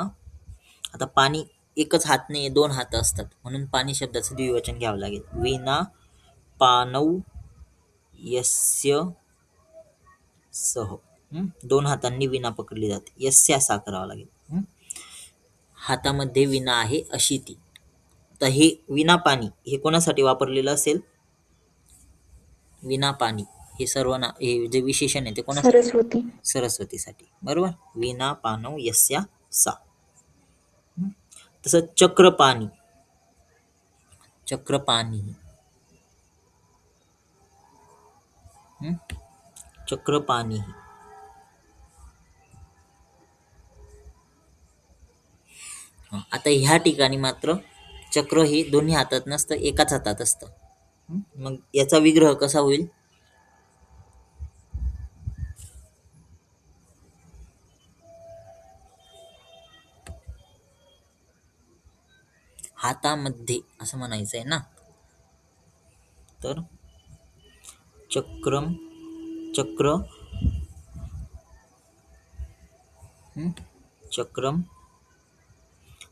आता पाणी एकच हात नाही, दोन हात असतात, म्हणून पाणी शब्दाचं द्विवचन घ्यावं लागेल. विना पानौ यस्य सह. दोन हातांनी विना पकडली जाते. यस्या सा करावं लागेल. हातामध्ये विना आहे अशी ती. तर हे विना पाणी हे कोणासाठी वापरलेलं असेल. विना पाणी हे हे जे विशेषण आहे ते कोणासाठी. सरस्वती. सरस्वतीसाठी. बरोबर. विना पानौ यस्या सा. तसं चक्रपाणी. चक्रपाणी. चक्रपाणी. आता ह्या ठिकाणी मात्र चक्र हे दोन्ही हातात नसतं, एकाच हातात असतं. मग याचा विग्रह कसा होईल. हातामध्ये असं म्हणायचं आहे ना. तर चक्रम चक्र चक्रम.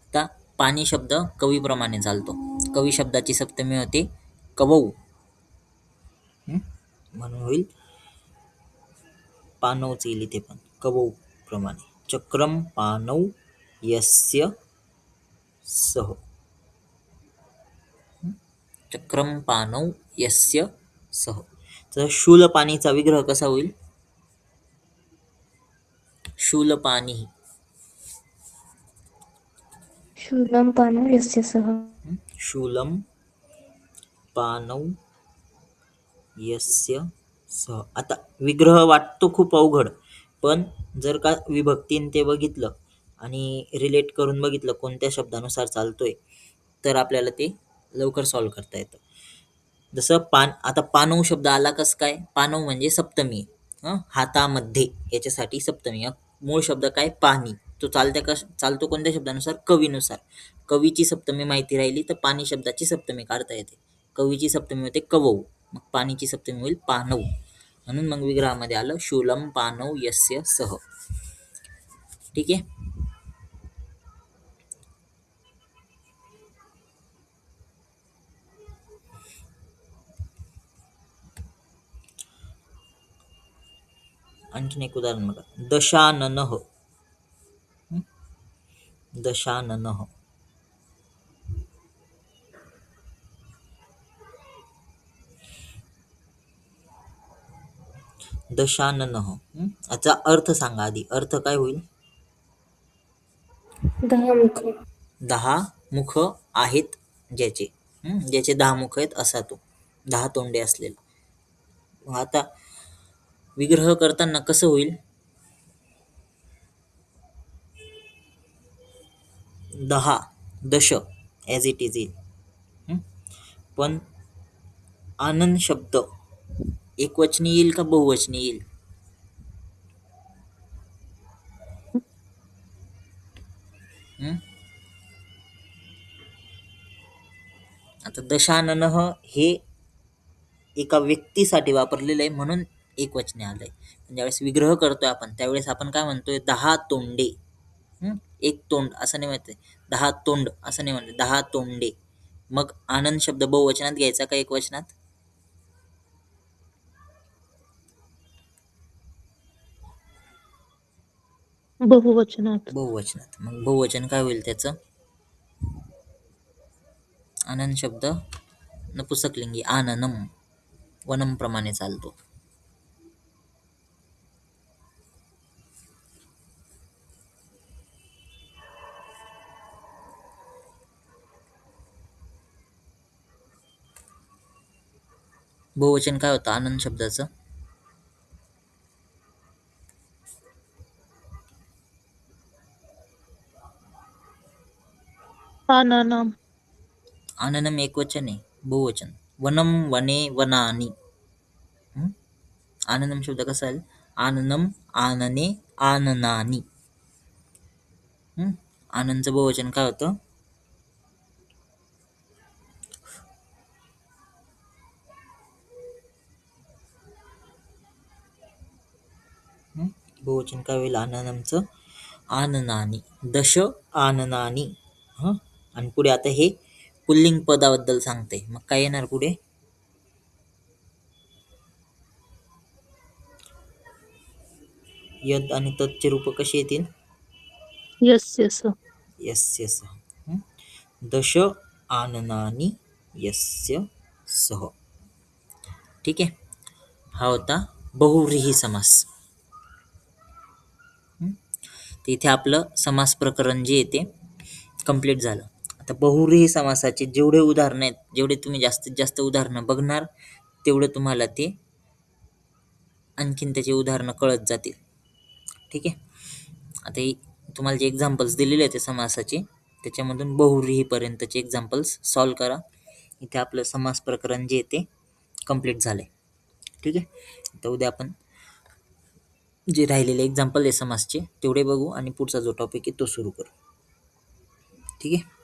आता पाणी शब्द कवीप्रमाणे चालतो. कवी शब्दाची सप्तमी होते कवौ. म्हणून होईल पानौच येईल इथे पण कवौ प्रमाणे. चक्रम पानौ यस्य सह. चक्रम पानौ यस्य सह. तर शूलपाणीचा विग्रह कसा होईल. शूलपाणी. शूलं पानौ यस्य सः. शूलं पानौ यस्य सह. आता विग्रह वाटतो खूप अवघड, पण जर का विभक्तीन ते बघितलं आणि रिलेट करून बघितलं कोणत्या शब्दानुसार चालतोय, तर आपल्याला ते लवकर सॉल्व करता येतं. जसं आता पानव शब्द आला कसं काय? पानव म्हणजे सप्तमी, हातामध्ये, याच्यासाठी सप्तमी. मूळ शब्द काय? पाणी. तो चालतो कोणत्या शब्दानुसार? कवीनुसार. कवीची सप्तमी माहिती राहिली तर पाणी शब्दाची सप्तमी काढता येते. कवीची सप्तमी होते कवौ, मग पाणीची सप्तमी होईल पानौ. म्हणून मग विग्रहामध्ये आलं शूलं पानौ यस्य सह. ठीक आहे. आणखीन एक उदाहरण बघा. दशाननः. दशाननः. दशाननः. याचा अर्थ सांगा आधी. अर्थ काय होईल? 10 मुख. 10 मुख आहेत ज्याचे. ज्याचे 10 मुख आहेत असा तो. 10 तोंडे असलेला. मग आता विग्रह करताना कसं होईल? 10 दश ॲज इट इज येईल. पण आनन शब्द एकवचनी येईल का बहुवचनी येईल? आता दशाननः हे एका व्यक्तीसाठी वापरलेलं आहे म्हणून एकवचनी आलंय. ज्यावेळेस विग्रह करतोय आपण त्यावेळेस आपण काय म्हणतोय? 10 तोंडे. एक तोंड असं नाही म्हणते, 10 तोंड असं नाही म्हणते, 10 तोंडे. मग आनंद शब्द बहुवचनात घ्यायचा का एकवचनात? बहुवचनात. बहुवचनात. मग बहुवचन काय होईल त्याचं? आनंद शब्द नपुंसकलिंगी आननम, वनम प्रमाणे चालतो. बहुवचन काय होतं आनंद शब्दाचं? आननम. आननम एकवचन आहे, बहुवचन. वनम वने वनानी. आननम शब्द कसा आहे? आननम आनने आननानी. आनंदचं बहुवचन काय होतं? बहुवचन काय होईल आननमचं? आननानी. दश आननानी. आणि पुढे आता हे पुल्लिंग पदाबद्दल सांगते. मग काय येणार पुढे? यद आणि तत्चे रूप कसे येतील? यस्य सः. यस्य सह. दश आननानी यस्य सह. ठीक आहे. हा होता बहुव्रीही समास. तर इथे आपलं समास प्रकरण जे येते कंप्लीट झालं. आता बहुव्रीही समासाचे जेवढे उदाहरणं आहेत, जेवढे तुम्ही जास्तीत जास्त उदाहरणं बघणार तेवढं तुम्हाला ते आणखीन त्याचे उदाहरणं कळत जातील. ठीक आहे. आता तुम्हाला जे एक्झाम्पल्स दिलेले आहेत समासाचे त्याच्यामधून बहुव्रीहीपर्यंतचे एक्झाम्पल्स सॉल्व करा. इथे आपलं समास प्रकरण जे येते कंप्लीट झालंय. ठीक आहे. तर उद्या आपण जे राहिलेले एक्झाम्पल आहे समासचे तेवढे बघू आणि पुढचा जो टॉपिक आहे तो सुरू करू. ठीक आहे.